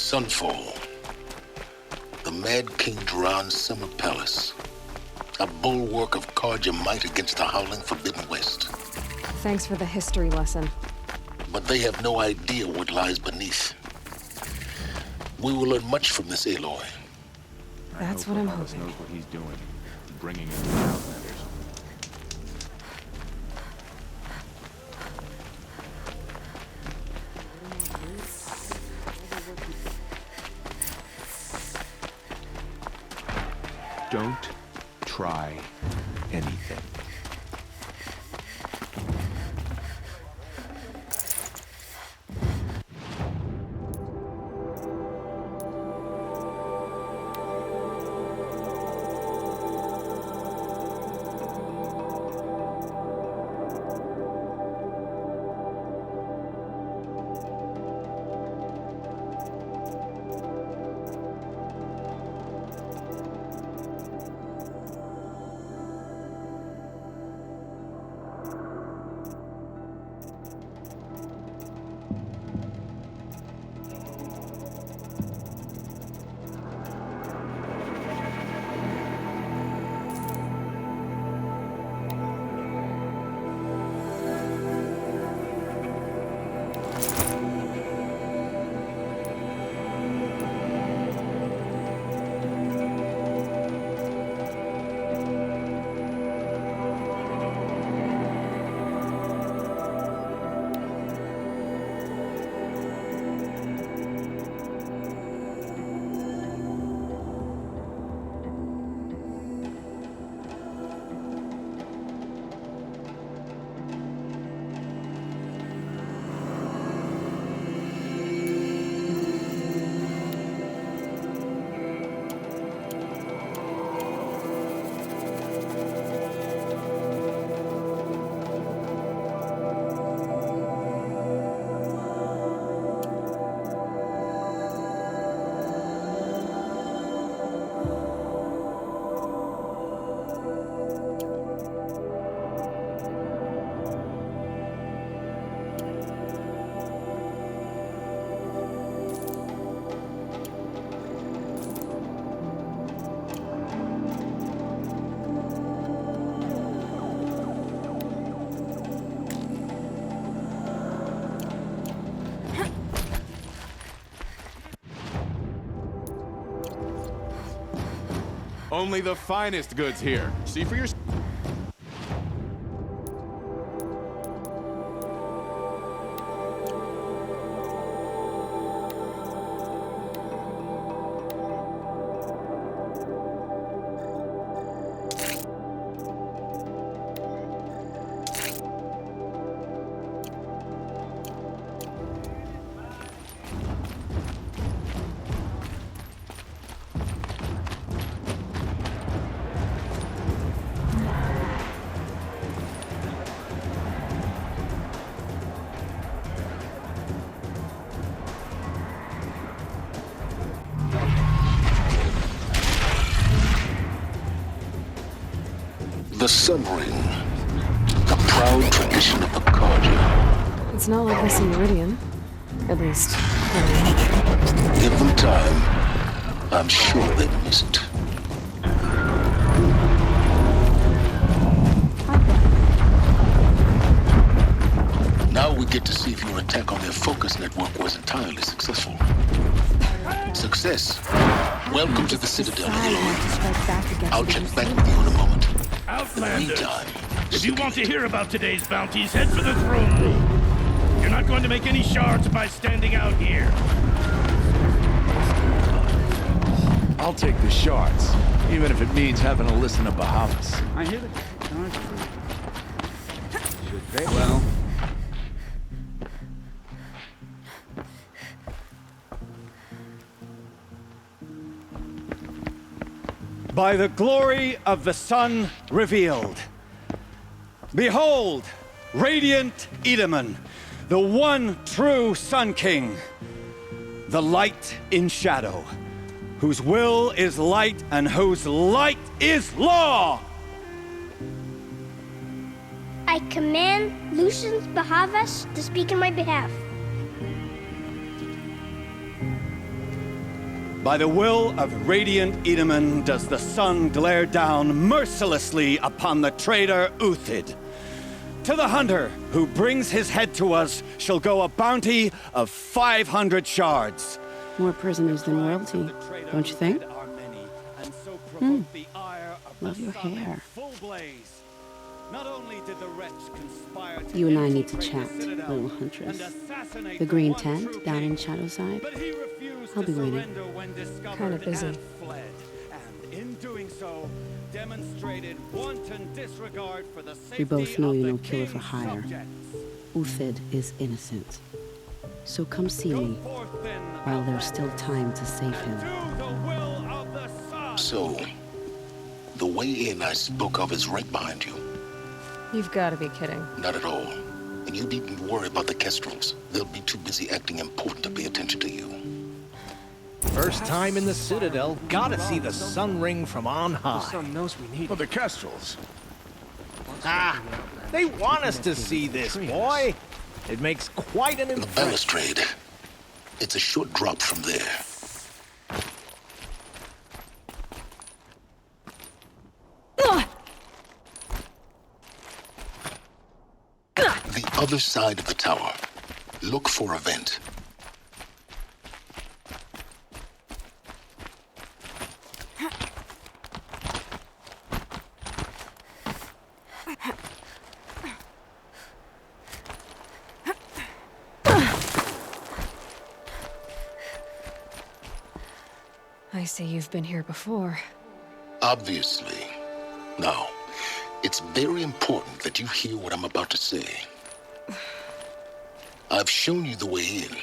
Sunfall. The Mad King Duran's summer palace. A bulwark of Carja might against the howling Forbidden West. Thanks for the history lesson. But they have no idea what lies beneath. We will learn much from this Aloy. That's what I'm hoping. Knows what he's doing, bringing in the Outlanders. Don't try anything. Only the finest goods here. See for yourself. The Sun Ring. A proud tradition of the Carja. It's not like this in Meridian. At least, Give them time. I'm sure they miss it. Now we get to see if your attack on their focus network was entirely successful. Success. Welcome to the Citadel, Aloy. I'll check back with you in a moment. Outlanders, Meantime, if you want to hear about today's bounties, head for the throne room. You're not going to make any shards by standing out here. I'll take the shards, even if it means having to listen to Bahavas. I hear the should they? Well. By the glory of the sun revealed. Behold, radiant Edaman, the one true Sun King, the light in shadow, whose will is light and whose light is law. I command Lucius Bahavas to speak in my behalf. By the will of Radiant Edaman does the sun glare down mercilessly upon the traitor Uthid. To the hunter who brings his head to us shall go a bounty of 500 shards. More prisoners than royalty, don't you think? Love your hair. You and I need to chat, little huntress. The green tent down in Shadowside? I'll be waiting. Kinda busy. We both know you're no killer for hire. Uthid is innocent. So come see me, while there's still time to save him. So, the way in I spoke of is right behind you. You've got to be kidding. Not at all. And you needn't worry about the Kestrels. They'll be too busy acting important to pay attention to you. First time in the Citadel, gotta see the sun ring from on high. The sun knows we need For the Kestrels. Ah, they want us to see this, boy. It makes quite an The impression. balustrade. It's a short drop from there. The other side of the tower. Look for a vent. I see you've been here before. Obviously. Now, it's very important that you hear what I'm about to say. I've shown you the way in,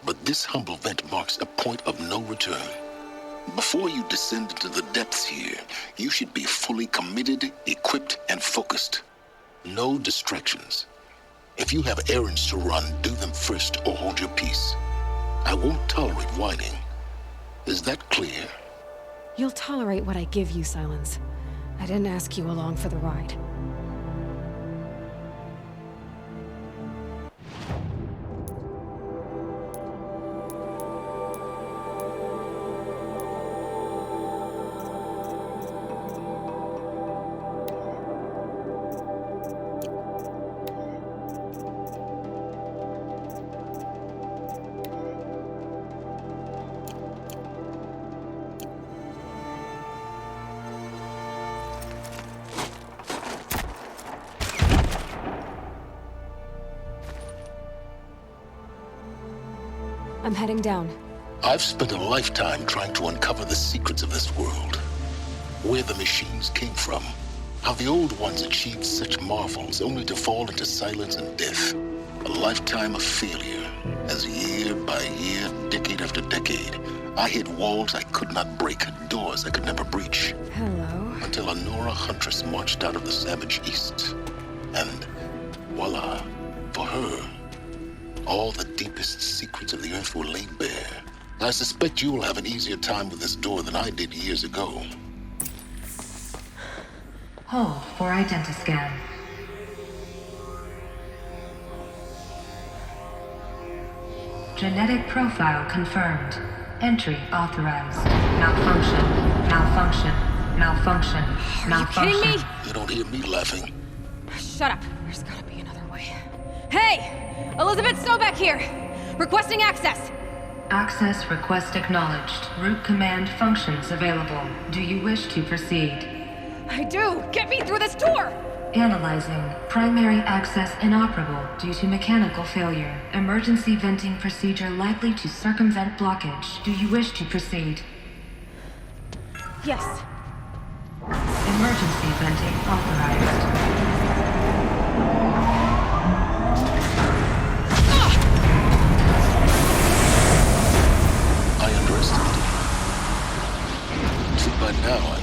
but this humble vent marks a point of no return. Before you descend into the depths here, you should be fully committed, equipped, and focused. No distractions. If you have errands to run, do them first or hold your peace. I won't tolerate whining. Is that clear? You'll tolerate what I give you, Silence. I didn't ask you along for the ride. I'm heading down. I've spent a lifetime trying to uncover the secrets of this world. Where the machines came from. How the old ones achieved such marvels only to fall into silence and death. A lifetime of failure. As year by year, decade after decade, I hit walls I could not break, doors I could never breach. Hello. Until a Nora huntress marched out of the savage east. And voila, for her, all the deepest secrets of the earth were laid bare. I suspect you will have an easier time with this door than I did years ago. Hold for identiscan. Genetic profile confirmed. Entry authorized. Malfunction. Malfunction. Malfunction. Malfunction. Are you kidding me? You don't hear me laughing. Shut up. There's gotta be another way. Hey! Elizabeth Sobek here! Requesting access! Access request acknowledged. Root command functions available. Do you wish to proceed? I do! Get me through this door! Analyzing. Primary access inoperable due to mechanical failure. Emergency venting procedure likely to circumvent blockage. Do you wish to proceed? Yes. Emergency venting authorized. I underestimated you. See, by now,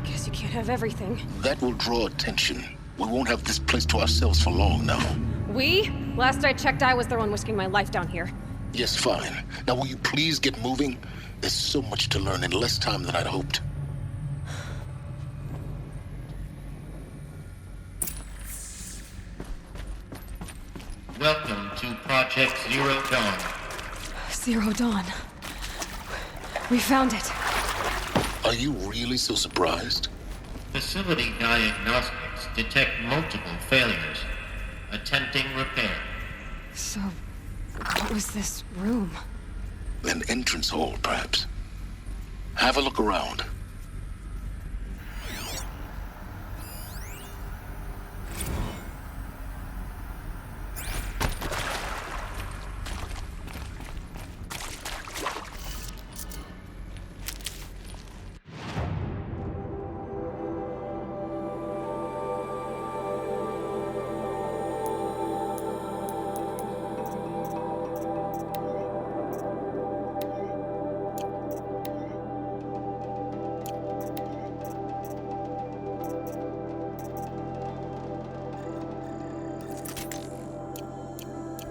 Guess you can't have everything. that will draw attention. We won't have this place to ourselves for long now. We? Last I checked, I was the one risking my life down here. Yes, fine. Now will you please get moving? There's so much to learn in less time than I'd hoped. Welcome to Project Zero Dawn. Zero Dawn. We found it. Are you really so surprised? Facility diagnostics detect multiple failures. Attempting repair. So, what was this room? An entrance hall, perhaps. Have a look around.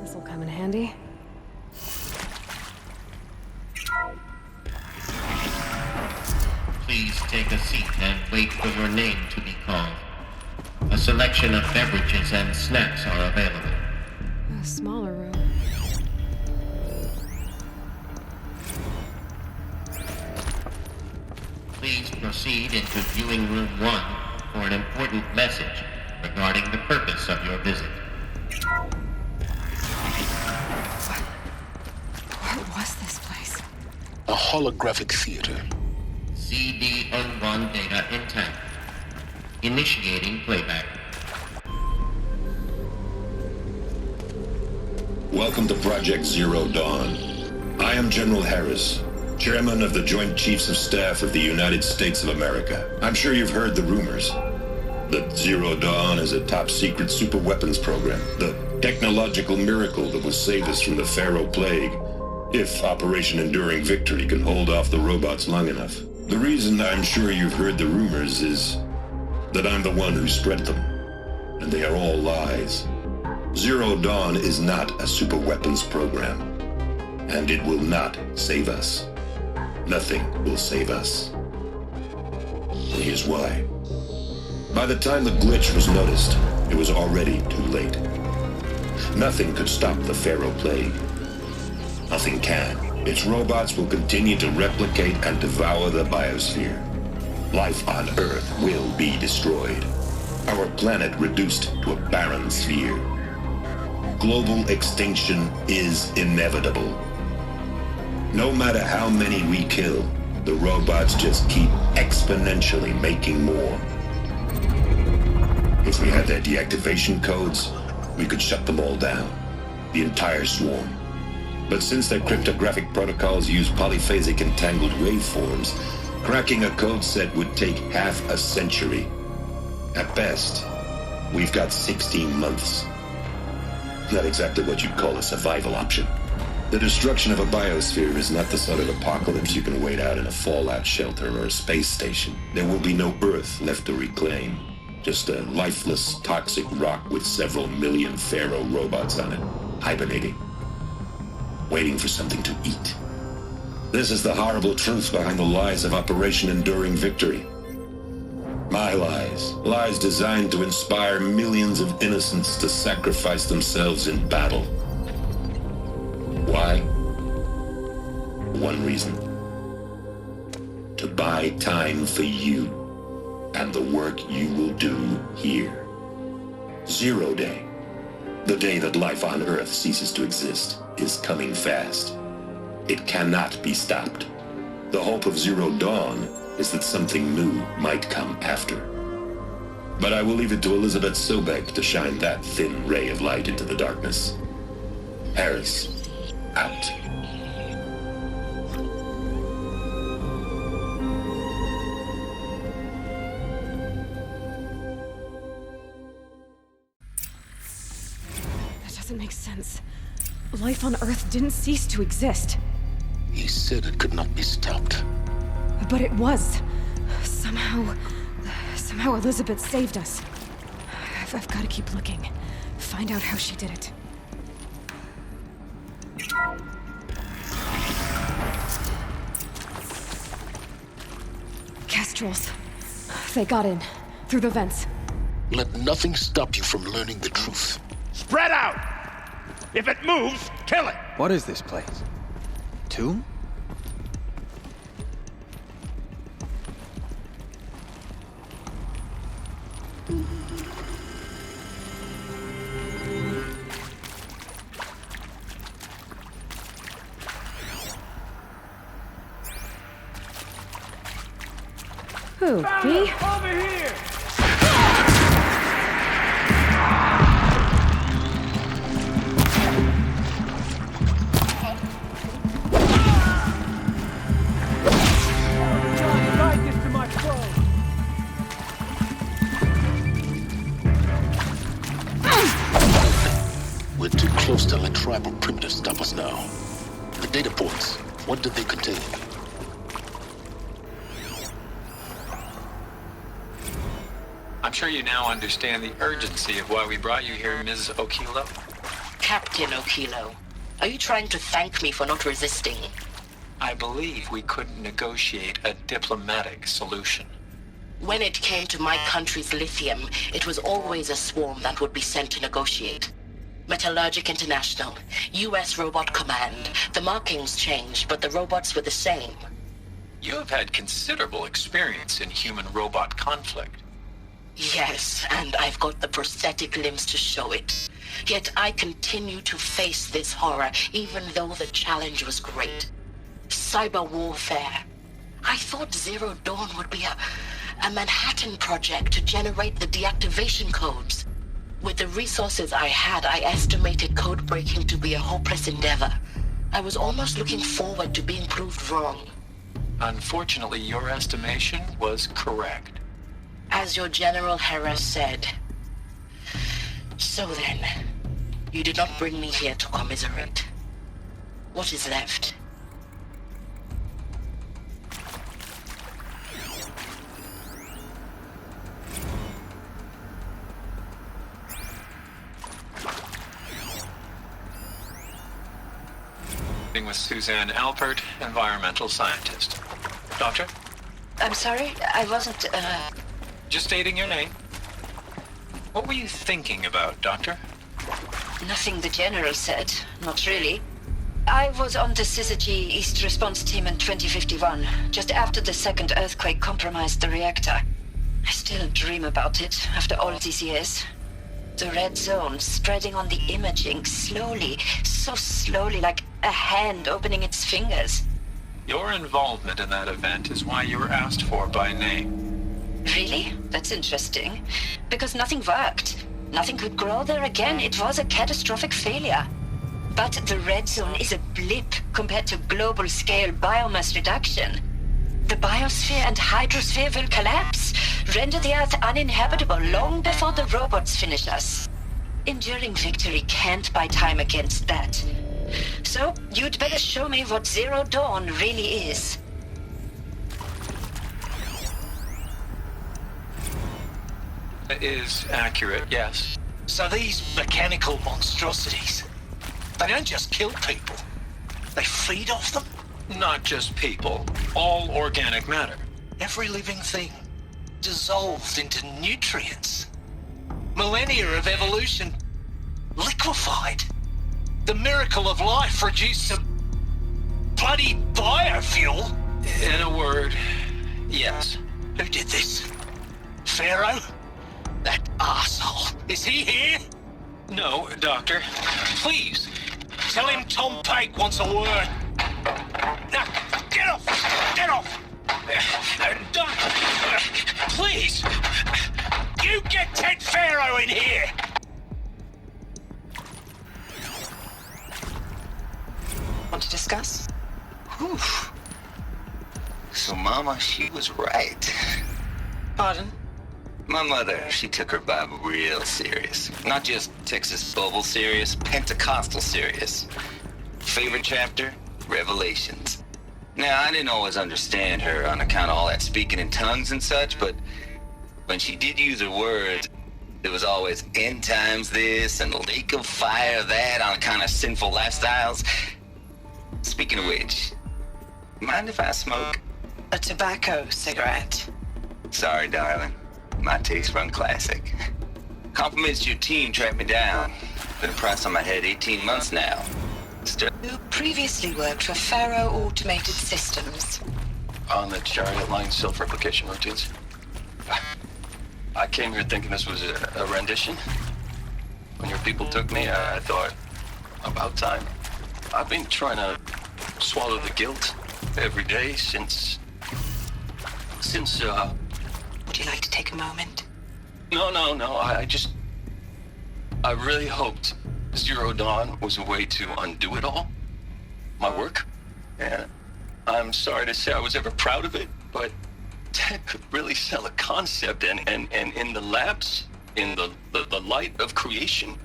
This'll come in handy. Please take a seat and wait for your name to be called. A selection of beverages and snacks are available. A smaller room. Please proceed into viewing room 1 for an important message regarding the purpose of your visit. What was this place? A holographic theater. CD-N1 data intact. Initiating playback. Welcome to Project Zero Dawn. I am General Harris, Chairman of the Joint Chiefs of Staff of the United States of America. I'm sure you've heard the rumors that Zero Dawn is a top-secret superweapons program, the technological miracle that will save us from the Pharaoh Plague, if Operation Enduring Victory can hold off the robots long enough. The reason I'm sure you've heard the rumors is that I'm the one who spread them, and they are all lies. Zero Dawn is not a superweapons program, and it will not save us. Nothing will save us. And here's why. By the time the glitch was noticed, it was already too late. Nothing could stop the Pharaoh Plague. Nothing can. Its robots will continue to replicate and devour the biosphere. Life on Earth will be destroyed. Our planet reduced to a barren sphere. Global extinction is inevitable. No matter how many we kill, the robots just keep exponentially making more. If we had their deactivation codes, we could shut them all down. The entire swarm. But since their cryptographic protocols use polyphasic entangled waveforms, cracking a code set would take half a century. At best, we've got 16 months. Not exactly what you'd call a survival option. The destruction of a biosphere is not the sort of apocalypse you can wait out in a fallout shelter or a space station. There will be no Earth left to reclaim. Just a lifeless, toxic rock with several million Pharaoh robots on it, hibernating. Waiting for something to eat. This is the horrible truth behind the lies of Operation Enduring Victory. My lies. Lies designed to inspire millions of innocents to sacrifice themselves in battle. Why? One reason. To buy time for you and the work you will do here. Zero Day. The day that life on Earth ceases to exist is coming fast. It cannot be stopped. The hope of Zero Dawn is that something new might come after. But I will leave it to Elizabeth Sobek to shine that thin ray of light into the darkness. Harris, out. That doesn't make sense. Life on Earth didn't cease to exist. He said it could not be stopped. But it was. Somehow Elizabeth saved us. I've got to keep looking. Find out how she did it. Kestrels. They got in. Through the vents. Let nothing stop you from learning the truth. Spread out! If it moves, kill it! What is this place? Tomb? Who, me? Over here! We're too close to let tribal primitives stop us now. The data points, what did they contain? I'm sure you now understand the urgency of why we brought you here, Ms. Okilo. Captain Okilo, are you trying to thank me for not resisting? I believe we couldn't negotiate a diplomatic solution. When it came to my country's lithium, it was always a swarm that would be sent to negotiate. Metallurgic International, U.S. Robot Command. The markings changed, but the robots were the same. You have had considerable experience in human-robot conflict. Yes, and I've got the prosthetic limbs to show it. Yet I continue to face this horror, even though the challenge was great. Cyber warfare. I thought Zero Dawn would be a Manhattan project to generate the deactivation codes. With the resources I had, I estimated code breaking to be a hopeless endeavor. I was almost looking forward to being proved wrong. Unfortunately, your estimation was correct. As your General Harris said. So then, you did not bring me here to commiserate. What is left? With Suzanne Alpert, environmental scientist. Doctor? I'm sorry, I wasn't, Just stating your name. What were you thinking about, Doctor? Nothing the General said, not really. I was on the Syzygy East Response Team in 2051, just after the second earthquake compromised the reactor. I still dream about it, after all these years. The red zone spreading on the imaging, slowly, so slowly, like a hand opening its fingers. Your involvement in that event is why you were asked for by name. Really? That's interesting. Because nothing worked. Nothing could grow there again. It was a catastrophic failure. But the red zone is a blip compared to global-scale biomass reduction. The biosphere and hydrosphere will collapse, render the Earth uninhabitable long before the robots finish us. Enduring victory can't buy time against that. So, you'd better show me what Zero Dawn really is. It is accurate, yes. So these mechanical monstrosities, they don't just kill people. They feed off them? Not just people. All organic matter. Every living thing dissolved into nutrients. Millennia of evolution liquefied. The miracle of life reduced to bloody biofuel. In a word, yes. Who did this? Pharaoh? That arsehole. Is he here? No, Doctor. Please, tell him Tom Pake wants a word. Now, get off! Get off! Doctor, please! You get Ted Pharaoh in here! Want to discuss? Whew. So, Mama, she was right. Pardon? My mother, she took her Bible real serious. Not just Texas Bible serious, Pentecostal serious. Favorite chapter? Revelations. Now, I didn't always understand her on account of all that speaking in tongues and such, but when she did use her words, it was always end times this and lake of fire that on account of sinful lifestyles. Speaking of which, mind if I smoke? A tobacco cigarette. Sorry, darling. My taste run classic. Compliments to your team tracked me down. Been a price on my head 18 months now. Still You previously worked for Faro Automated Systems. On the Chariot Line self-replication routines. I came here thinking this was a rendition. When your people took me, I thought, about time. I've been trying to swallow the guilt every day since, Would you like to take a moment? No, I really hoped Zero Dawn was a way to undo it all. My work. And I'm sorry to say I was ever proud of it, but Tech could really sell a concept, and in the labs, in the light of creation,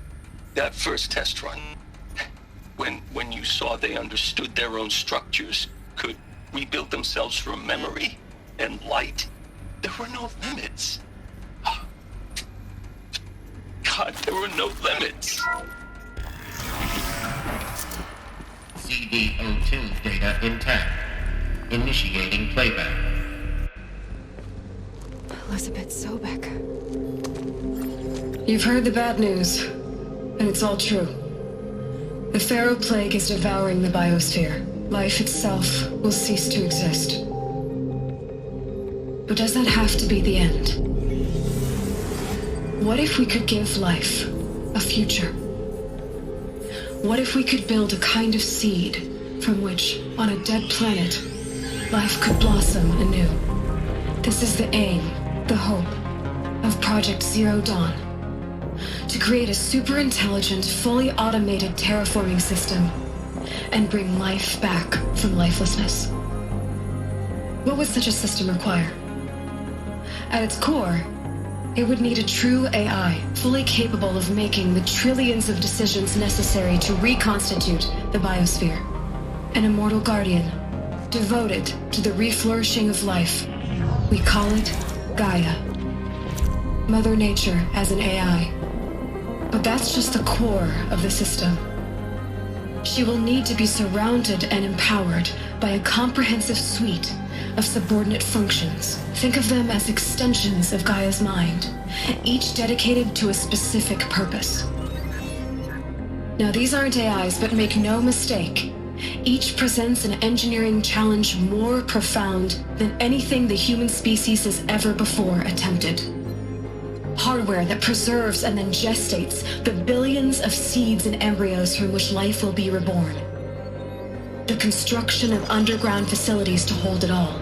that first test run, when you saw they understood their own structures, could rebuild themselves from memory and light, there were no limits. God, there were no limits. CD02 data intact. Initiating playback. Elizabeth Sobek. You've heard the bad news, and it's all true. The Pharaoh Plague is devouring the biosphere. Life itself will cease to exist. But does that have to be the end? What if we could give life a future? What if we could build a kind of seed from which, on a dead planet, life could blossom anew? This is the aim, the hope, of Project Zero Dawn. To create a super-intelligent, fully automated terraforming system and bring life back from lifelessness. What would such a system require? At its core, it would need a true AI, fully capable of making the trillions of decisions necessary to reconstitute the biosphere. An immortal guardian, devoted to the reflourishing of life. We call it Gaia. Mother Nature as an AI. But that's just the core of the system. She will need to be surrounded and empowered by a comprehensive suite of subordinate functions. Think of them as extensions of Gaia's mind, each dedicated to a specific purpose. Now, these aren't AIs, but make no mistake, each presents an engineering challenge more profound than anything the human species has ever before attempted. Hardware that preserves and then gestates the billions of seeds and embryos from which life will be reborn. The construction of underground facilities to hold it all.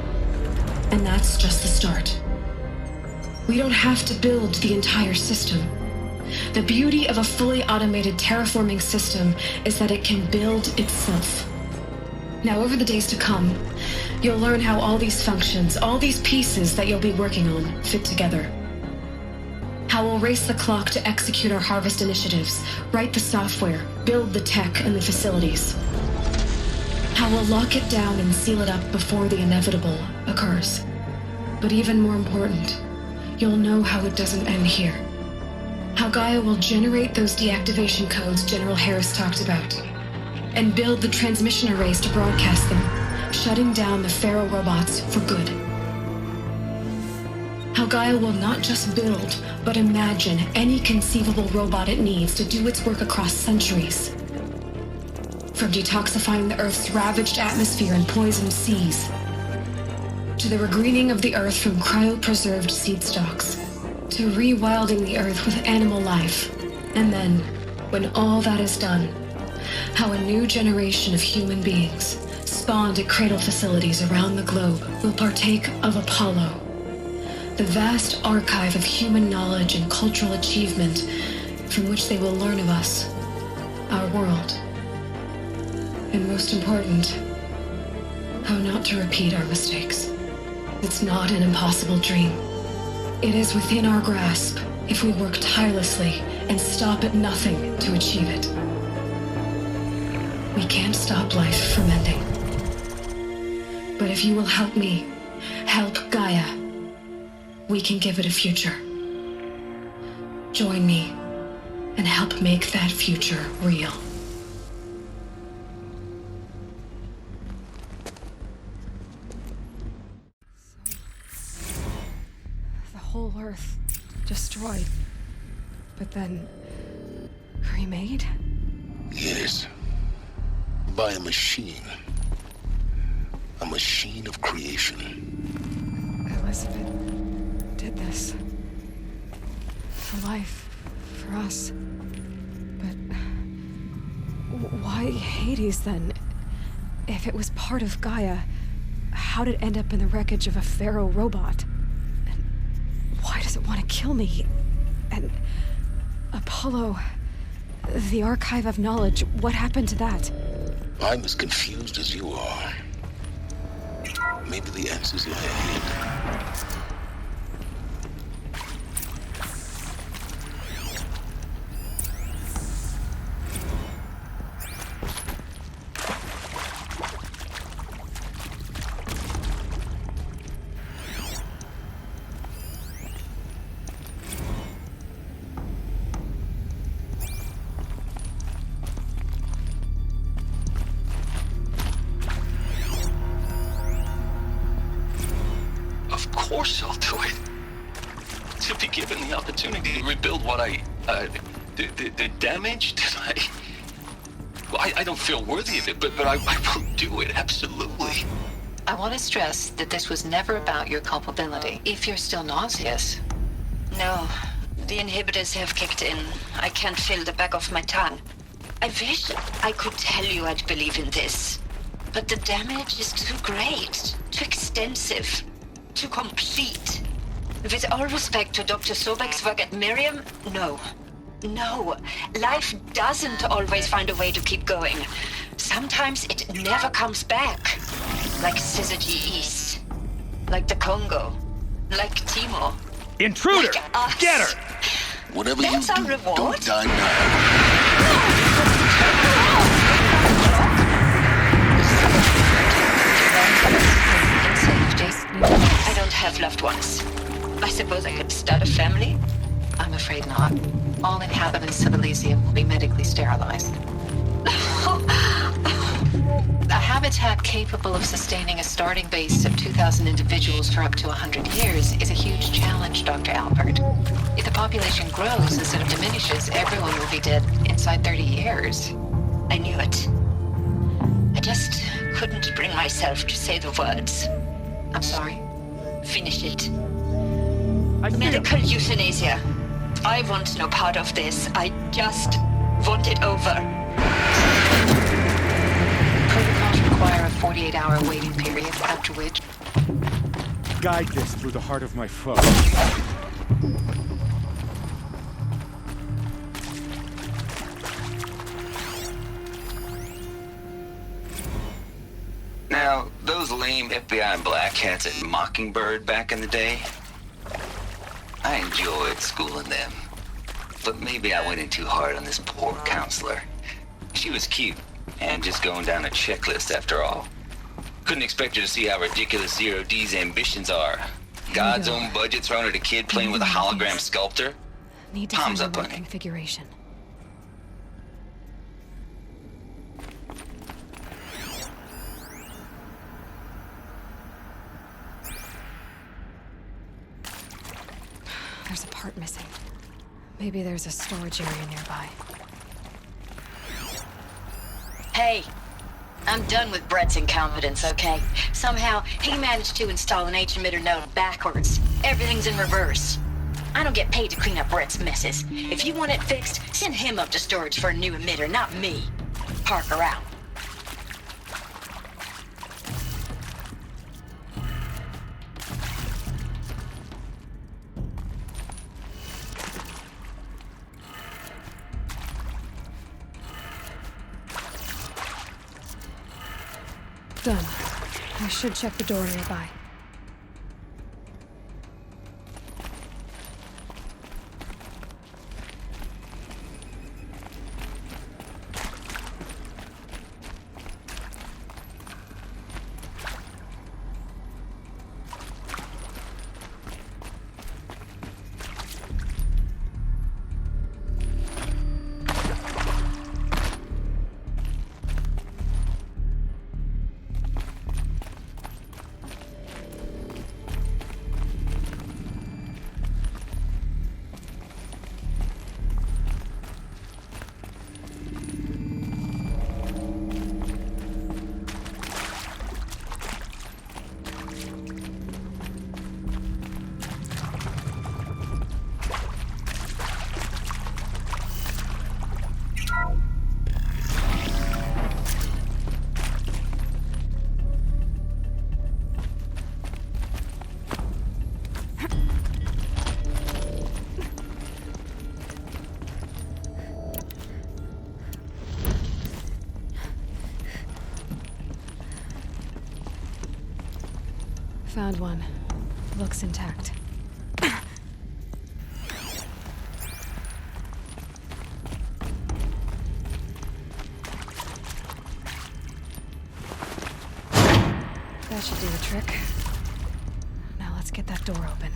And that's just the start. We don't have to build the entire system. The beauty of a fully automated terraforming system is that it can build itself. Now, over the days to come, you'll learn how all these functions, all these pieces that you'll be working on, fit together. How we'll race the clock to execute our harvest initiatives, write the software, build the tech and the facilities. How we'll lock it down and seal it up before the inevitable occurs. But even more important, you'll know how it doesn't end here. How Gaia will generate those deactivation codes General Harris talked about, and build the transmission arrays to broadcast them, shutting down the Pharaoh robots for good. How Gaia will not just build, but imagine any conceivable robot it needs to do its work across centuries. From detoxifying the Earth's ravaged atmosphere and poisoned seas, to the regreening of the Earth from cryopreserved seed stalks, to rewilding the Earth with animal life. And then, when all that is done, how a new generation of human beings, spawned at cradle facilities around the globe, will partake of Apollo, the vast archive of human knowledge and cultural achievement from which they will learn of us, our world. And most important, how not to repeat our mistakes. It's not an impossible dream. It is within our grasp if we work tirelessly and stop at nothing to achieve it. We can't stop life from ending. But if you will help me, help Gaia, we can give it a future. Join me and help make that future real. The whole Earth destroyed. But then Remade? Yes. By a machine. A machine of creation. Elizabeth did this. For life. For us. But why Hades then? If it was part of Gaia, how'd it end up in the wreckage of a Pharaoh robot? And why does it want to kill me? And Apollo, the Archive of Knowledge, what happened to that? I'm as confused as you are. Maybe the answers lie ahead. Of course I'll do it. To be given the opportunity to rebuild what the damage that I don't feel worthy of it, but I will do it, absolutely. I want to stress that this was never about your culpability, if you're still nauseous. No, the inhibitors have kicked in. I can't feel the back of my tongue. I wish I could tell you I'd believe in this, but the damage is too great, too extensive, too complete. With all respect to Dr. Sobek's work at Miriam, no. No, life doesn't always find a way to keep going. Sometimes it never comes back. Like Syzygy East. Like the Congo. Like Timor. Intruder! Like us. Get her! Whatever That's you our do, reward? don't die now. In safety. I don't have loved ones. I suppose I could start a family? I'm afraid not. All inhabitants of Elysium will be medically sterilized. A habitat capable of sustaining a starting base of 2,000 individuals for up to 100 years is a huge challenge, Dr. Albert. If the population grows instead of diminishes, everyone will be dead inside 30 years. I knew it. I just couldn't bring myself to say the words. I'm sorry. Finish it. Medical euthanasia. I want no part of this. I just want it over. Protocols require a 48-hour waiting period, after which... Guide this through the heart of my foe. Now, those lame FBI black hats at Mockingbird back in the day, I enjoyed schooling them. But maybe I went in too hard on this poor counselor. She was cute, and just going down a checklist after all. Couldn't expect her to see how ridiculous Zero D's ambitions are. God's own budget thrown at a kid playing with a hologram sculptor? Need to Palms find up the on right it. configuration. There's a part missing. Maybe there's a storage area nearby. Hey, I'm done with Brett's incompetence, okay? Somehow, he managed to install an H-emitter node backwards. Everything's in reverse. I don't get paid to clean up Brett's messes. If you want it fixed, send him up to storage for a new emitter, not me. Parker out. Done. I should check the door nearby. Found one. Looks intact. That should do the trick. Now let's get that door open.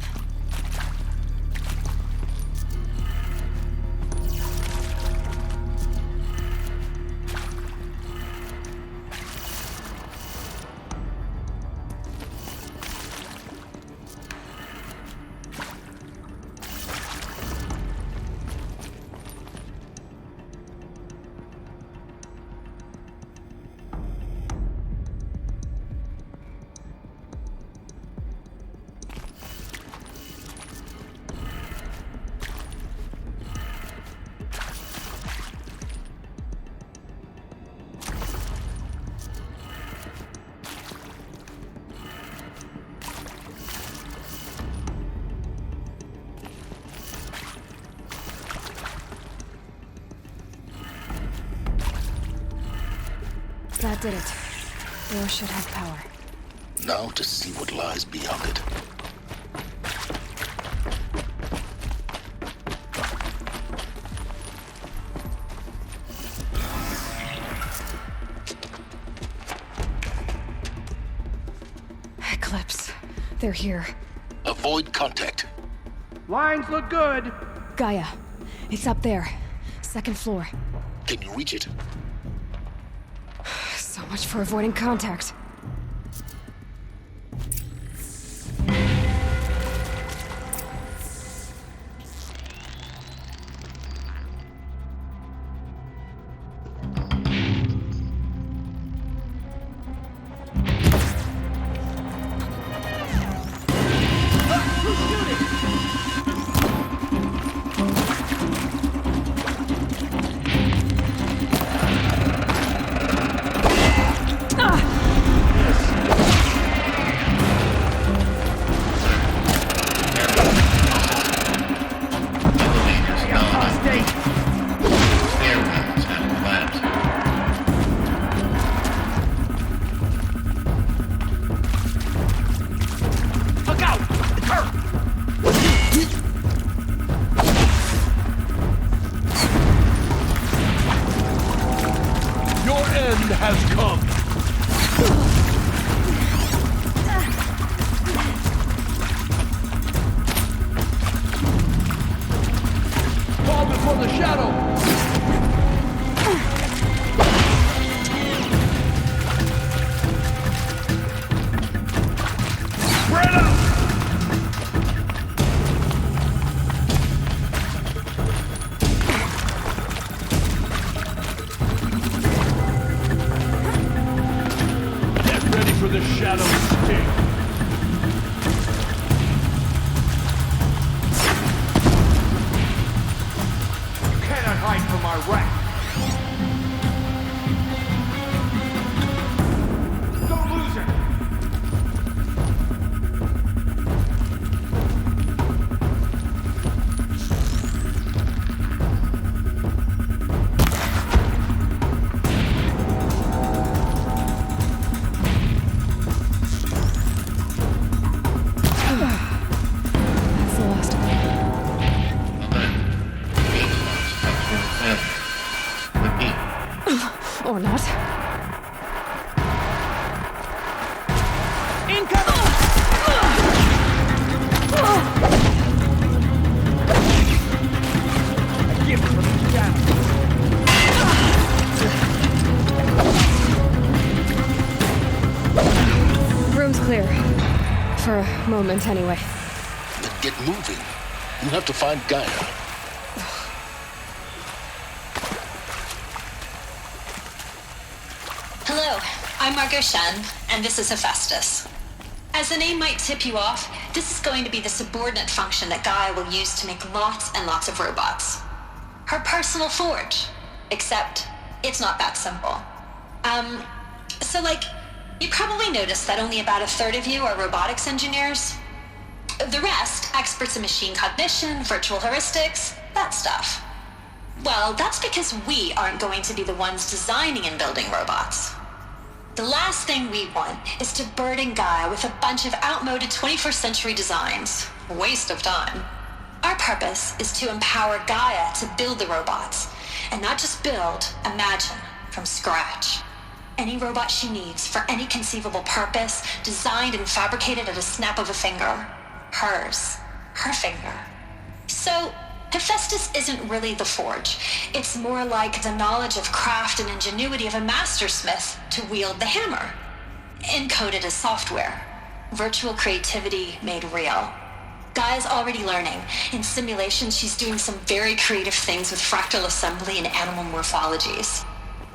That did it. Door should have power. Now to see what lies beyond it. Eclipse. They're here. Avoid contact. Lines look good. Gaia. It's up there. Second floor. Can you reach it? So much for avoiding contact. Or not. Room's clear. For a moment, anyway. Then get moving. You have to find Gaia. Hello, I'm Margot Shen, and this is Hephaestus. As the name might tip you off, this is going to be the subordinate function that Gaia will use to make lots and lots of robots. Her personal forge. Except, it's not that simple. You probably noticed that only about a third of you are robotics engineers. The rest, experts in machine cognition, virtual heuristics, that stuff. Well, that's because we aren't going to be the ones designing and building robots. The last thing we want is to burden Gaia with a bunch of outmoded 21st century designs. Waste of time. Our purpose is to empower Gaia to build the robots, and not just build, imagine, from scratch. Any robot she needs for any conceivable purpose, designed and fabricated at a snap of a finger. Hers. Her finger. So, Hephaestus isn't really the forge. It's more like the knowledge of craft and ingenuity of a mastersmith to wield the hammer. Encoded as software. Virtual creativity made real. Gaia's already learning. In simulations, she's doing some very creative things with fractal assembly and animal morphologies.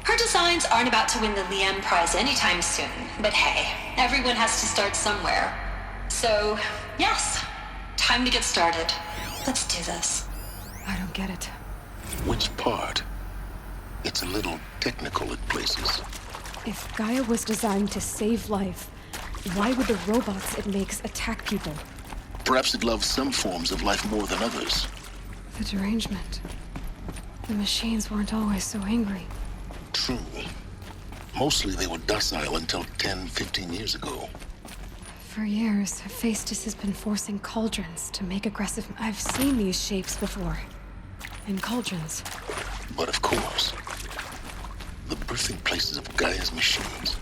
Her designs aren't about to win the Liam Prize anytime soon, but hey, everyone has to start somewhere. So, yes, time to get started. Let's do this. I don't get it. Which part? It's a little technical at places. If Gaia was designed to save life, why would the robots it makes attack people? Perhaps it loves some forms of life more than others. The derangement. The machines weren't always so angry. True. Mostly they were docile until 10, 15 years ago. For years, Hephaestus has been forcing cauldrons to make aggressive... I've seen these shapes before. In cauldrons. But of course, the birthing places of Gaia's machines.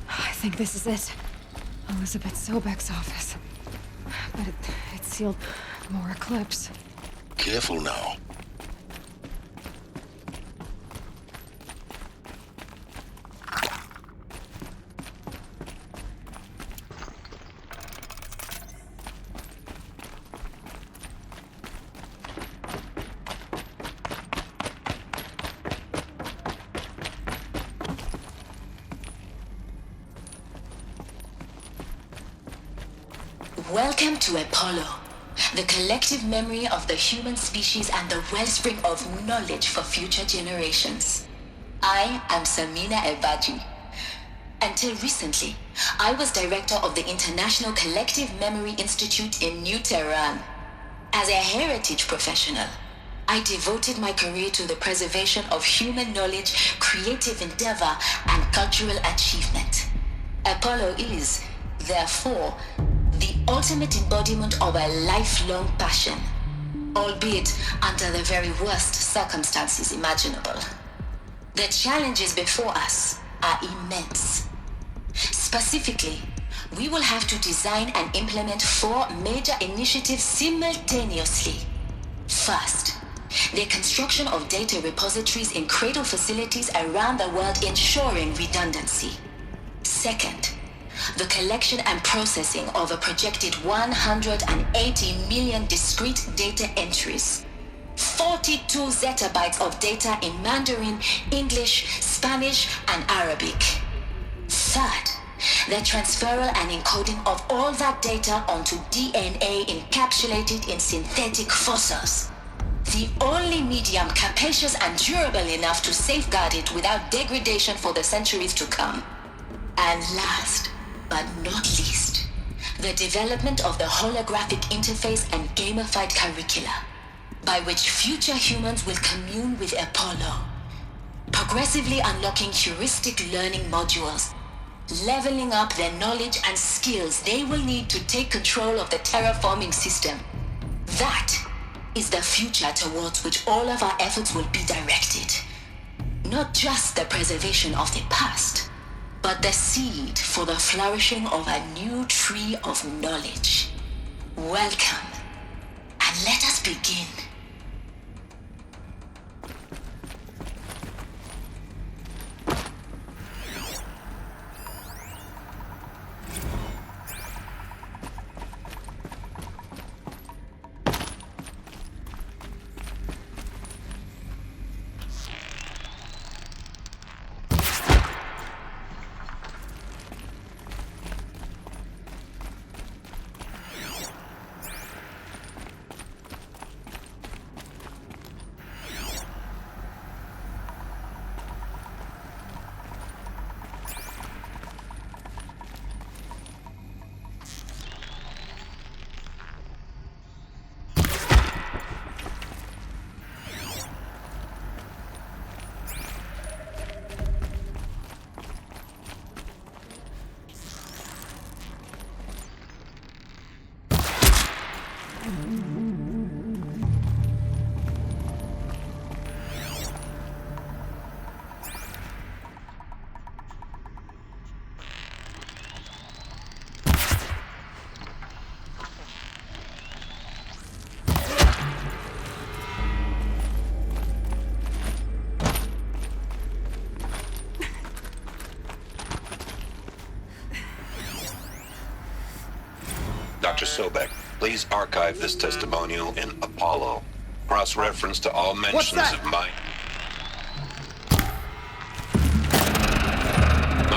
I think this is it. Elizabeth Sobek's office. But it sealed more eclipse. Careful now. Welcome to Apollo, the collective memory of the human species and the wellspring of knowledge for future generations. I am Samina Ebaji. Until recently, I was director of the International Collective Memory Institute in New Tehran. As a heritage professional, I devoted my career to the preservation of human knowledge, creative endeavor, and cultural achievement. Apollo is, therefore, the ultimate embodiment of a lifelong passion, albeit under the very worst circumstances imaginable. The challenges before us are immense. Specifically, we will have to design and implement 4 major initiatives simultaneously. First, the construction of data repositories in cradle facilities around the world ensuring redundancy. Second, the collection and processing of a projected 180 million discrete data entries, 42 zettabytes of data in Mandarin, English, Spanish, and Arabic. Third, the transferal and encoding of all that data onto DNA encapsulated in synthetic fossils. The only medium capacious and durable enough to safeguard it without degradation for the centuries to come. And last, but not least, the development of the holographic interface and gamified curricula, by which future humans will commune with Apollo, progressively unlocking heuristic learning modules, leveling up their knowledge and skills they will need to take control of the terraforming system. That is the future towards which all of our efforts will be directed. Not just the preservation of the past, but the seed for the flourishing of a new tree of knowledge. Welcome, and let us begin. Dr. Sobek, please archive this testimonial in Apollo. Cross-reference to all mentions of my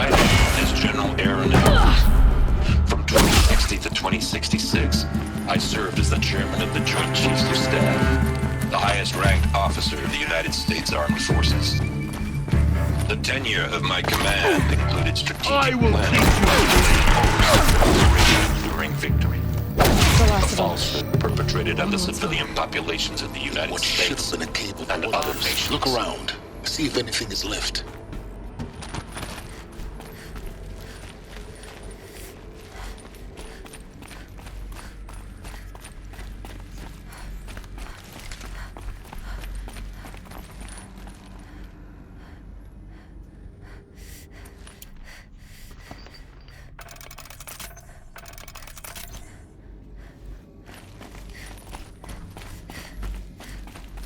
name is General Aaron Ellis. From 2060 to 2066, I served as the chairman of the Joint Chiefs of Staff, the highest-ranked officer of the United States Armed Forces. The tenure of my command included strategic planning and during victory. A falsehood perpetrated on the civilian populations of the United States What should have been a cable and to other others? nations. Look around. See if anything is left.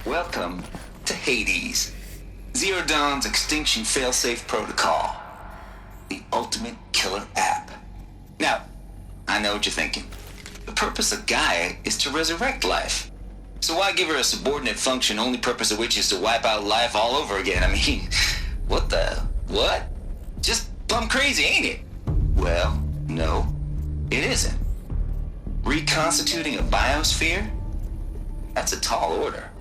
Welcome to Hades, Zero Dawn's extinction failsafe protocol, the ultimate killer app. Now, I know what you're thinking. The purpose of Gaia is to resurrect life. So why give her a subordinate function, only purpose of which is to wipe out life all over again? I mean, what? Just plumb crazy, ain't it? Well, no, it isn't. Reconstituting a biosphere? That's a tall order.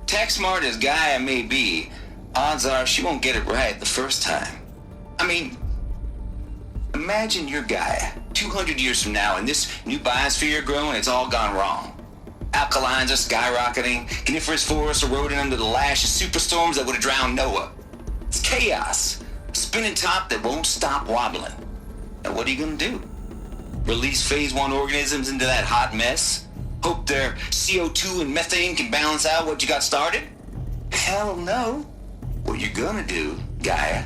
Tech smart as Gaia may be, odds are she won't get it right the first time. I mean, imagine you're Gaia 200 years from now and this new biosphere growing, it's all gone wrong. Alkalines are skyrocketing, coniferous forests eroding under the lash of superstorms that would have drowned Noah. It's chaos, a spinning top that won't stop wobbling. Now what are you gonna do? Release phase 1 organisms into that hot mess? Hope their CO2 and methane can balance out what you got started? Hell no. What you're gonna do, Gaia,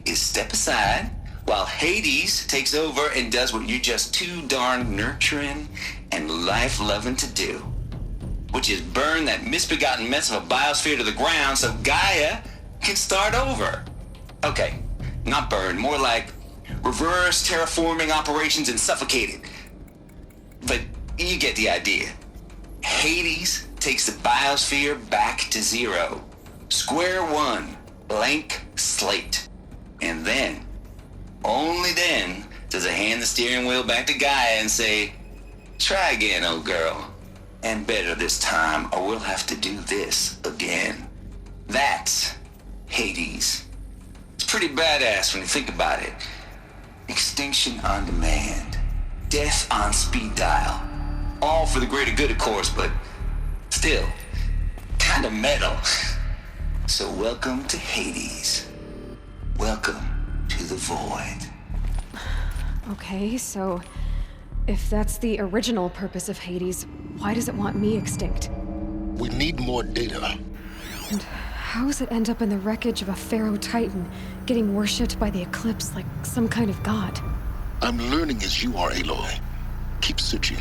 is step aside while Hades takes over and does what you're just too darn nurturing and life-loving to do, which is burn that misbegotten mess of a biosphere to the ground so Gaia can start over. Okay, not burn, more like reverse terraforming operations and suffocate it. But you get the idea. Hades takes the biosphere back to zero. Square one, blank slate. And then, only then, does it hand the steering wheel back to Gaia and say, try again, old girl. And better this time, or we'll have to do this again. That's Hades. It's pretty badass when you think about it. Extinction on demand. Death on speed dial. All for the greater good, of course, but still, kind of metal. So welcome to Hades. Welcome to the void. Okay, so if that's the original purpose of Hades, why does it want me extinct? We need more data. And how does it end up in the wreckage of a Pharaoh Titan, getting worshipped by the Eclipse like some kind of god? I'm learning as you are, Aloy. Keep searching.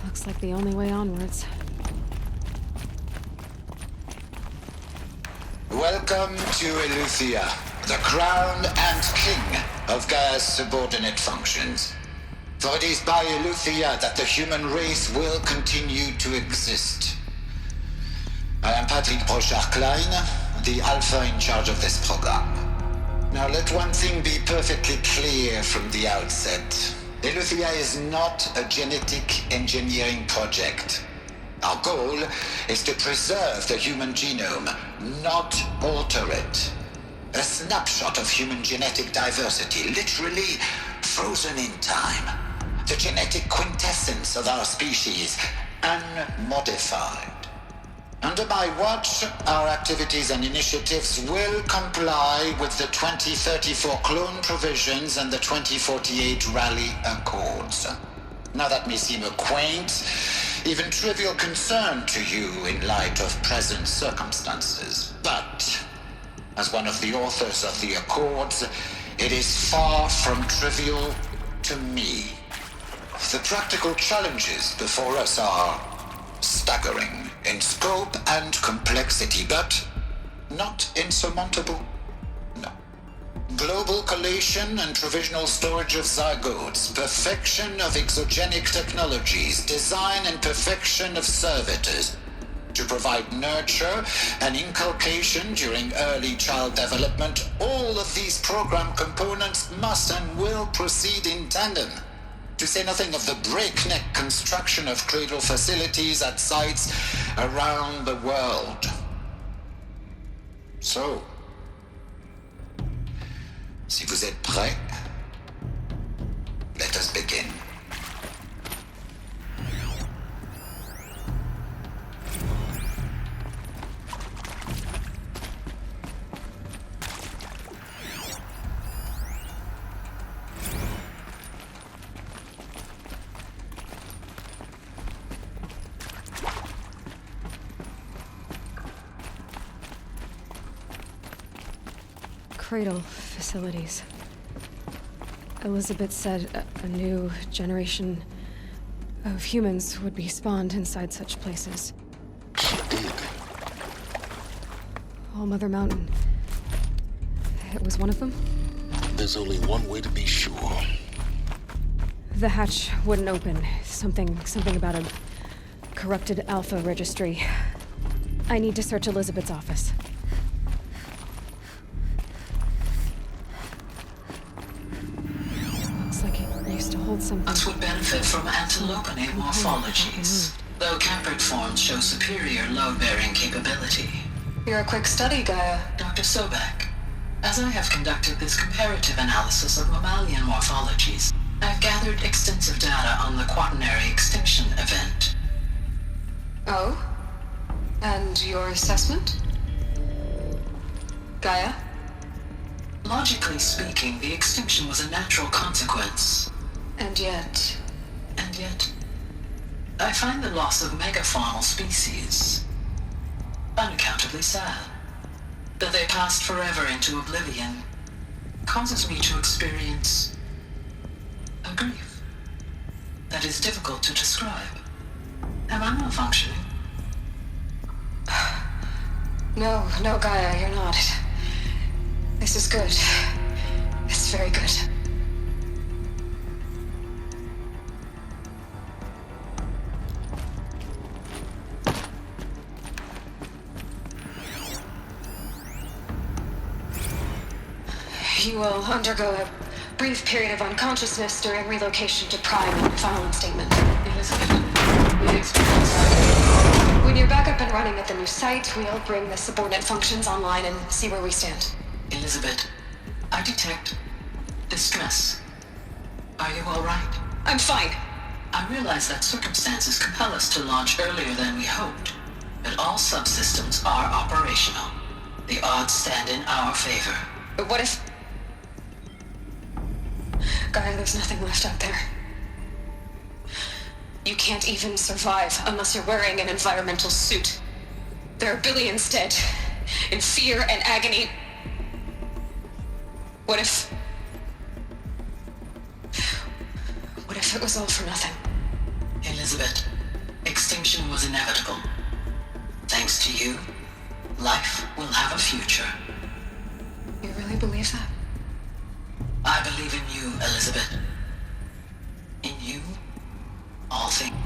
Looks like the only way onwards. Welcome to Eleuthia, the crown and king of Gaia's subordinate functions. For it is by Eleuthia that the human race will continue to exist. I am Patrick Brochard-Klein, the Alpha in charge of this program. Now let one thing be perfectly clear from the outset. Eleuthia is not a genetic engineering project. Our goal is to preserve the human genome, not alter it. A snapshot of human genetic diversity, literally frozen in time. The genetic quintessence of our species, unmodified. Under my watch, our activities and initiatives will comply with the 2034 clone provisions and the 2048 Raleigh Accords. Now that may seem a quaint, even trivial concern to you in light of present circumstances, but as one of the authors of the Accords, it is far from trivial to me. The practical challenges before us are staggering in scope and complexity, but not insurmountable. No. Global collation and provisional storage of zygotes, perfection of exogenic technologies, design and perfection of servitors, to provide nurture and inculcation during early child development. All of these program components must and will proceed in tandem, to say nothing of the breakneck construction of cradle facilities at sites around the world. So, si vous êtes prêts, let us begin. Cradle facilities. Elizabeth said a new generation of humans would be spawned inside such places. She did. All Mother Mountain. It was one of them? There's only one way to be sure. The hatch wouldn't open. Something about a corrupted Alpha registry. I need to search Elizabeth's office. To hold something. Us would benefit from antilopinae morphologies, though caprid forms show superior load-bearing capability. You're a quick study, Gaia. Dr. Sobek, as I have conducted this comparative analysis of mammalian morphologies, I've gathered extensive data on the quaternary extinction event. Oh? And your assessment? Gaia? Logically speaking, the extinction was a natural consequence. And yet, I find the loss of megafaunal species unaccountably sad. That they passed forever into oblivion causes me to experience a grief that is difficult to describe. Am I malfunctioning? No, Gaia, you're not. This is good. It's very good. You will undergo a brief period of unconsciousness during relocation to Prime and final instatement. Elizabeth, we experience that. When you're back up and running at the new site, we'll bring the subordinate functions online and see where we stand. Elizabeth, I detect distress. Are you all right? I'm fine. I realize that circumstances compel us to launch earlier than we hoped, but all subsystems are operational. The odds stand in our favor. But what if... Gaia, there's nothing left out there. You can't even survive unless you're wearing an environmental suit. There are billions dead, in fear and agony. What if it was all for nothing? Elizabeth, extinction was inevitable. Thanks to you, life will have a future. You really believe that? I believe in you, Elizabeth. In you, all things.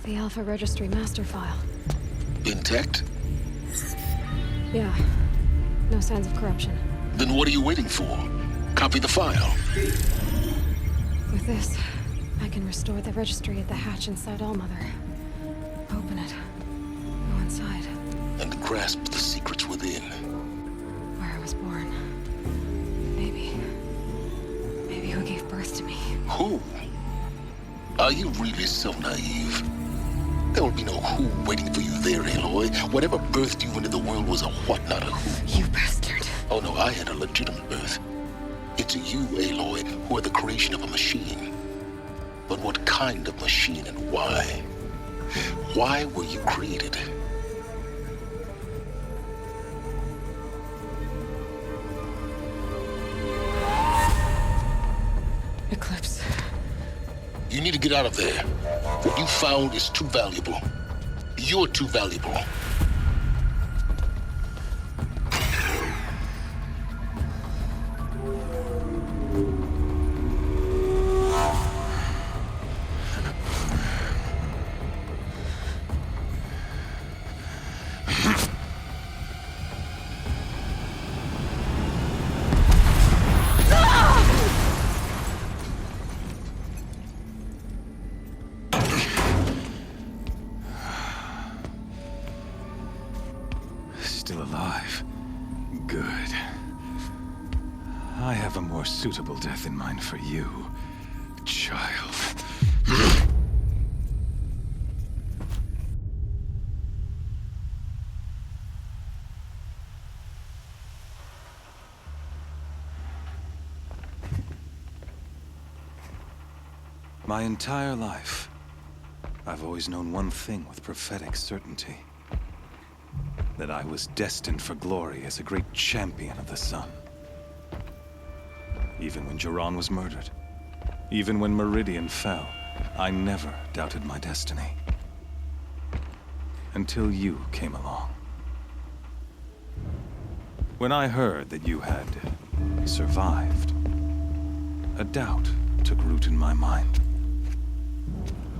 The Alpha Registry master file. Intact? Yeah. No signs of corruption. Then what are you waiting for? Copy the file. With this, I can restore the registry at the hatch inside Allmother. Open it. Go inside. grasp the secrets within. Where I was born. Maybe who gave birth to me. Who? Are you really so naive? There will be no who waiting for you there, Aloy. Whatever birthed you into the world was a what, not a who. You bastard. Oh no, I had a legitimate birth. It's you, Aloy, who are the creation of a machine. But what kind of machine and why? Why were you created? Eclipse. You need to get out of there. What you found is too valuable. You're too valuable. Still alive. Good. I have a more suitable death in mind for you, child. My entire life, I've always known one thing with prophetic certainty. That I was destined for glory as a great champion of the sun. Even when Jiran was murdered, even when Meridian fell, I never doubted my destiny. Until you came along. When I heard that you had survived, a doubt took root in my mind.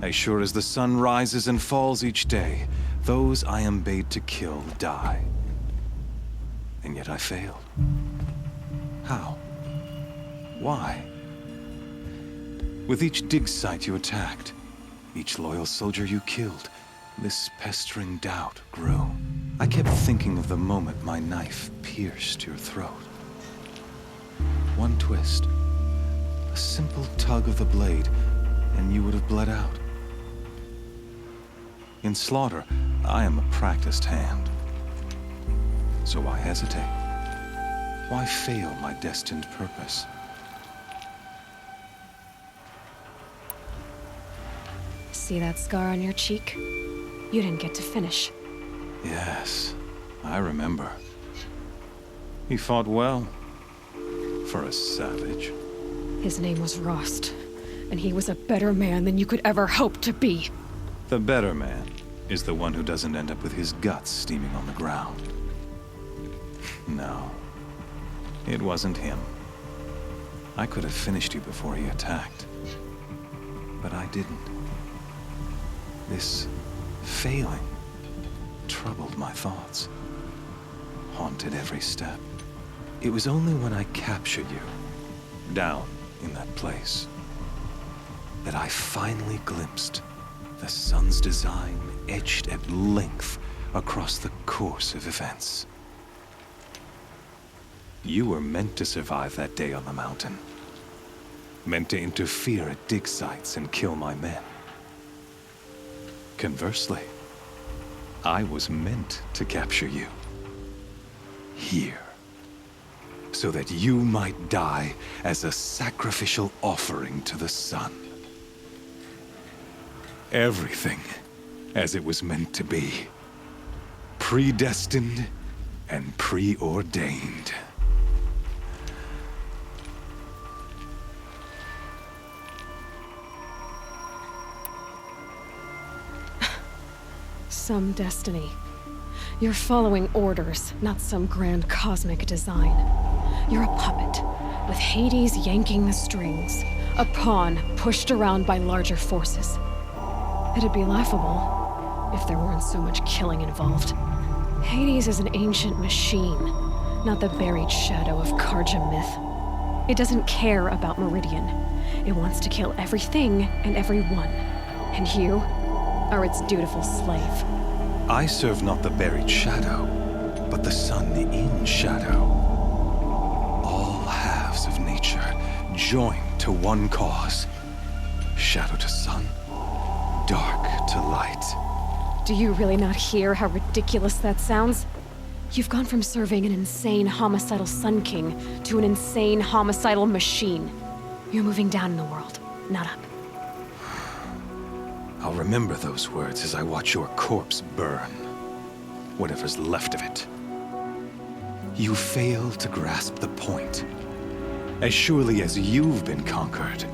As sure as the sun rises and falls each day, those I am bade to kill die. And yet I failed. How? Why? With each dig site you attacked, each loyal soldier you killed, this pestering doubt grew. I kept thinking of the moment my knife pierced your throat. One twist, a simple tug of the blade, and you would have bled out. In slaughter, I am a practiced hand. So why hesitate? Why fail my destined purpose? See that scar on your cheek? You didn't get to finish. Yes, I remember. He fought well. For a savage. His name was Rost, and he was a better man than you could ever hope to be. The better man is the one who doesn't end up with his guts steaming on the ground. No, it wasn't him. I could have finished you before he attacked. But I didn't. This failing troubled my thoughts, haunted every step. It was only when I captured you, down in that place, that I finally glimpsed the sun's design etched at length across the course of events. You were meant to survive that day on the mountain. Meant to interfere at dig sites and kill my men. Conversely, I was meant to capture you. Here. So that you might die as a sacrificial offering to the sun. Everything as it was meant to be. Predestined and preordained. Some destiny. You're following orders, not some grand cosmic design. You're a puppet, with Hades yanking the strings. A pawn pushed around by larger forces. It'd be laughable if there weren't so much killing involved. Hades is an ancient machine, not the buried shadow of Karja myth. It doesn't care about Meridian. It wants to kill everything and everyone. And you are its dutiful slave. I serve not the buried shadow, but the sun in shadow. All halves of nature joined to one cause. Shadow to sun, dark to light. Do you really not hear how ridiculous that sounds? You've gone from serving an insane homicidal Sun King to an insane homicidal machine. You're moving down in the world, not up. I'll remember those words as I watch your corpse burn. Whatever's left of it. You fail to grasp the point. As surely as you've been conquered,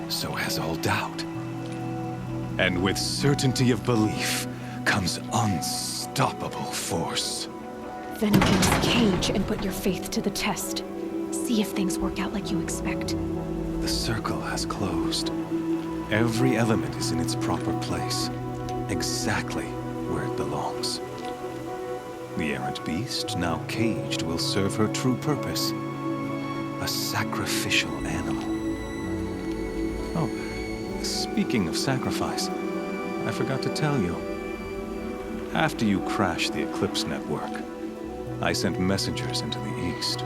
so has all doubt. And with certainty of belief comes unstoppable force. Then open this cage and put your faith to the test. See if things work out like you expect. The circle has closed. Every element is in its proper place, exactly where it belongs. The errant beast, now caged, will serve her true purpose. A sacrificial animal. Oh, speaking of sacrifice, I forgot to tell you. After you crashed the Eclipse network, I sent messengers into the east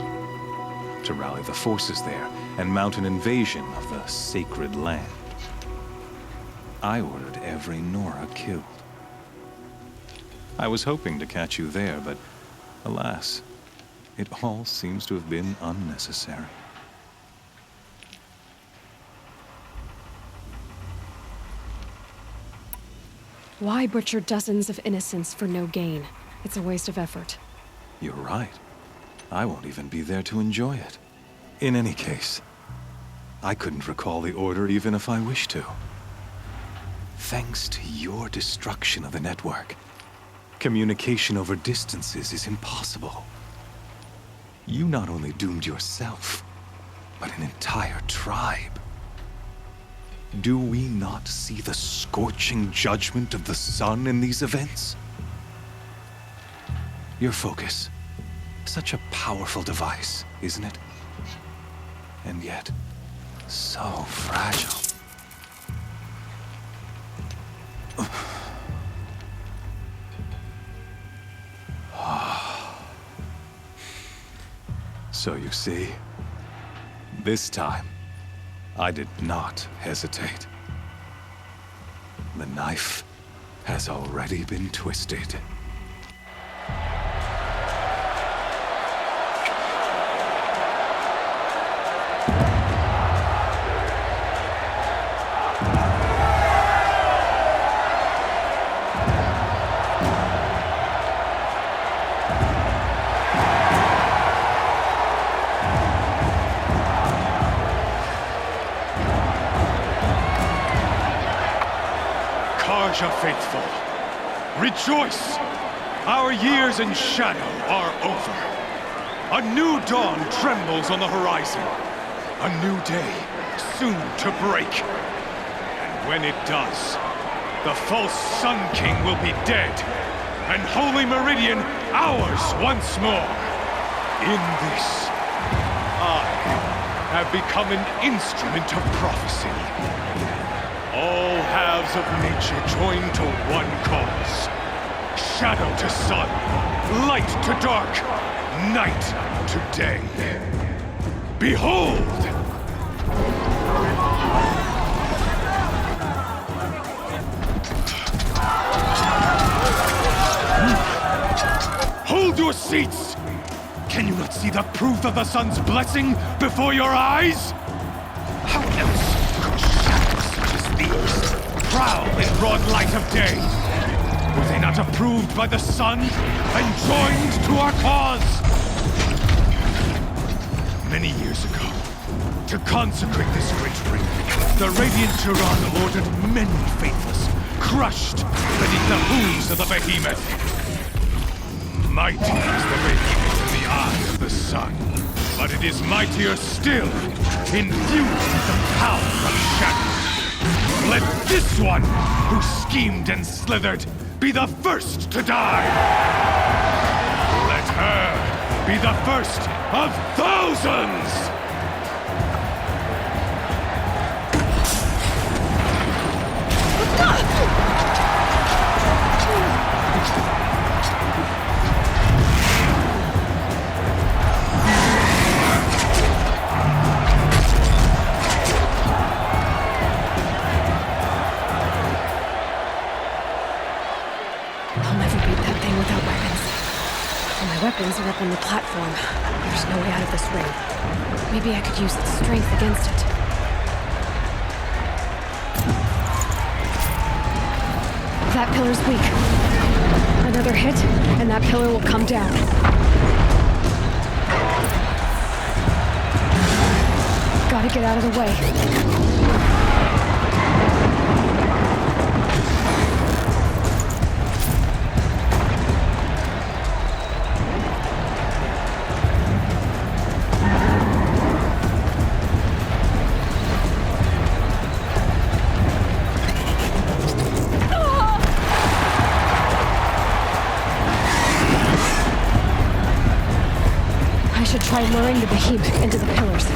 to rally the forces there and mount an invasion of the sacred land. I ordered every Nora killed. I was hoping to catch you there, but alas, it all seems to have been unnecessary. Why butcher dozens of innocents for no gain? It's a waste of effort. You're right. I won't even be there to enjoy it. In any case, I couldn't recall the order even if I wished to. Thanks to your destruction of the network, communication over distances is impossible. You not only doomed yourself, but an entire tribe. Do we not see the scorching judgment of the sun in these events? Your focus, such a powerful device, isn't it? And yet, so fragile. So you see, this time, I did not hesitate. The knife has already been twisted. Karja faithful, rejoice! Our years in shadow are over. A new dawn trembles on the horizon. A new day soon to break. And when it does, the false Sun King will be dead, and Holy Meridian ours once more. In this, I have become an instrument of prophecy. All halves of nature join to one cause. Shadow to sun, light to dark, night to day. Behold! Hold your seats! Can you not see the proof of the sun's blessing before your eyes? How else could shadows such as these prowl in broad light of day? Were they not approved by the sun and joined to our cause? Many years ago, to consecrate this great ring, the Radiant Tyrann ordered many faithless, crushed beneath the hooves of the behemoth. Mighty is the radiance in the eye of the sun, but it is mightier still, infused with the power of shadow. Let this one, who schemed and slithered, be the first to die! Let her be the first of thousands! up on the platform. There's no way out of this ring. Maybe I could use its strength against it. That pillar's weak. Another hit, and that pillar will come down. Gotta get out of the way. I should try luring the behemoth into the pillars.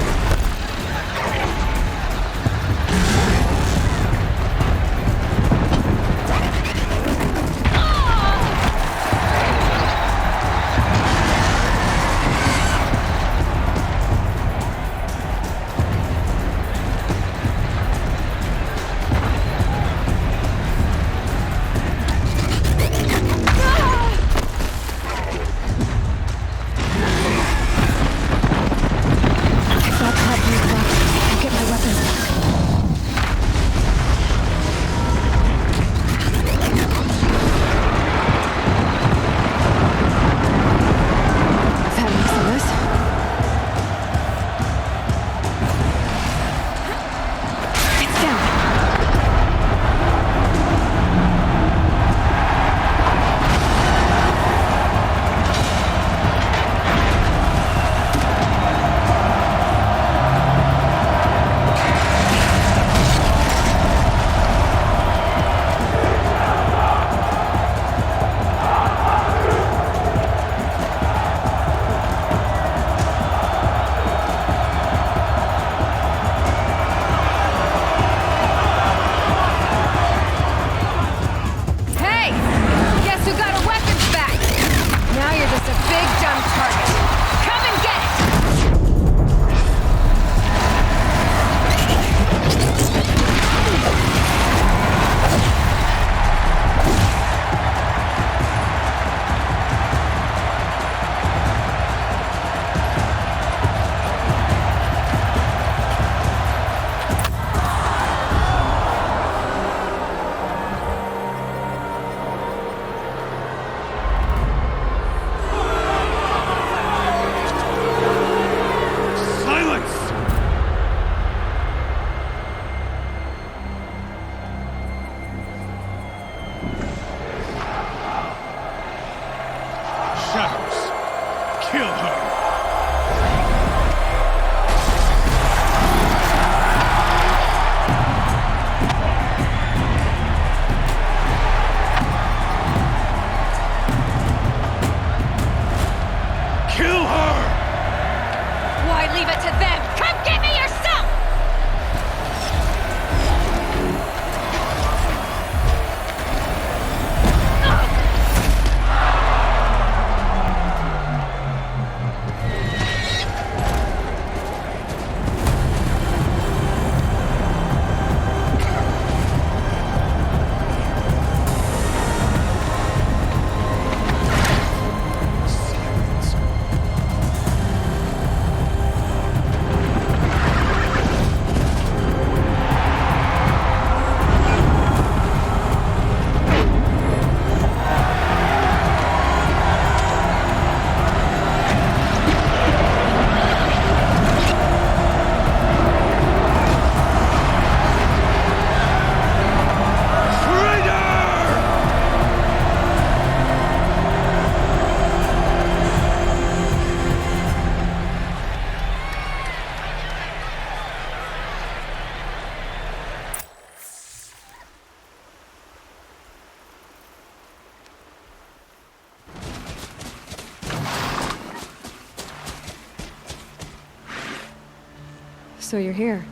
So you're here.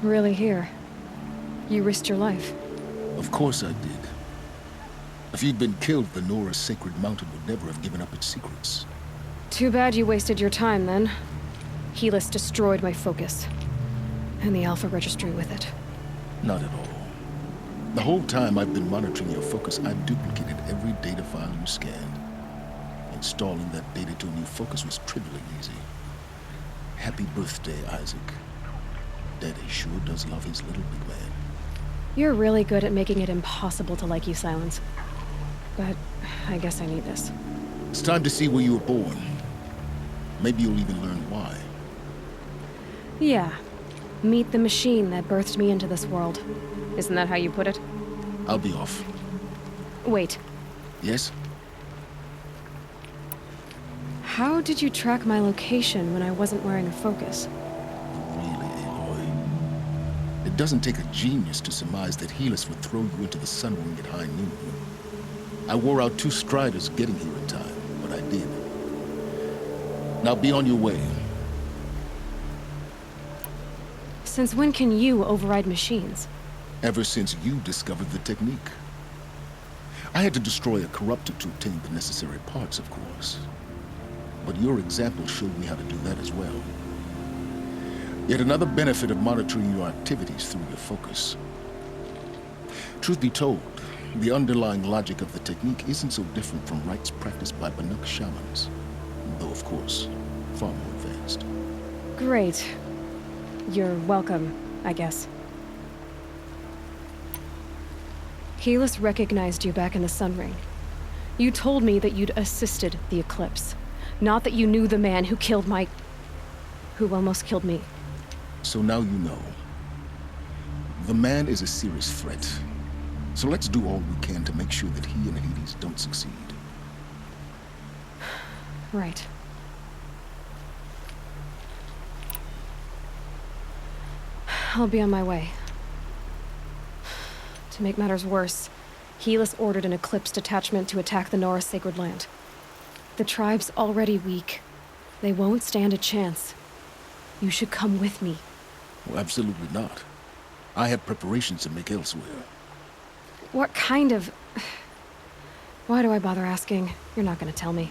Really here. You risked your life. Of course I did. If you'd been killed, the Nora's sacred mountain would never have given up its secrets. Too bad you wasted your time, then. Helis destroyed my focus. And the Alpha Registry with it. Not at all. The whole time I've been monitoring your focus, I've duplicated every data file you scanned. installing that data to a new focus was trivially easy. Happy birthday, Isaac. Daddy sure does love his little big man. You're really good at making it impossible to like you, Silence. But I guess I need this. It's time to see where you were born. Maybe you'll even learn why. Yeah. Meet the machine that birthed me into this world. Isn't that how you put it? I'll be off. Wait. Yes? How did you track my location when I wasn't wearing a focus? Really, Aloy? It doesn't take a genius to surmise that Helis would throw you into the sun wing at high noon. I wore out 2 striders getting here in time, but I did. Now be on your way. Since when can you override machines? Ever since you discovered the technique. I had to destroy a corruptor to obtain the necessary parts, of course. But your example showed me how to do that as well. Yet another benefit of monitoring your activities through your focus. Truth be told, the underlying logic of the technique isn't so different from rites practiced by Banuk shamans, though of course, far more advanced. Great. You're welcome, I guess. Helis recognized you back in the Sun Ring. You told me that you'd assisted the eclipse. Not that you knew the man who killed who almost killed me. So now you know. The man is a serious threat. So let's do all we can to make sure that he and Hades don't succeed. Right. I'll be on my way. To make matters worse, Helis ordered an Eclipse detachment to attack the Nora Sacred Land. The tribe's already weak. They won't stand a chance. You should come with me. Well, absolutely not. I have preparations to make elsewhere. What kind of... Why do I bother asking? You're not gonna tell me.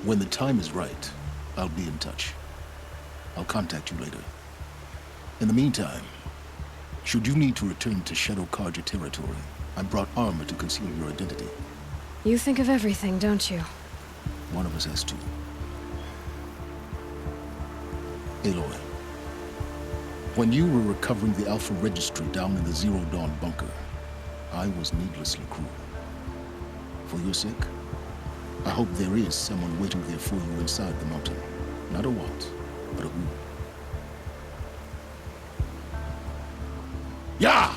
When the time is right, I'll be in touch. I'll contact you later. In the meantime, should you need to return to Shadow Karja territory, I brought armor to conceal your identity. You think of everything, don't you? One of us has to. Aloy, when you were recovering the Alpha Registry down in the Zero Dawn bunker, I was needlessly cruel. For your sake, I hope there is someone waiting there for you inside the mountain. Not a what, but a who. Yeah!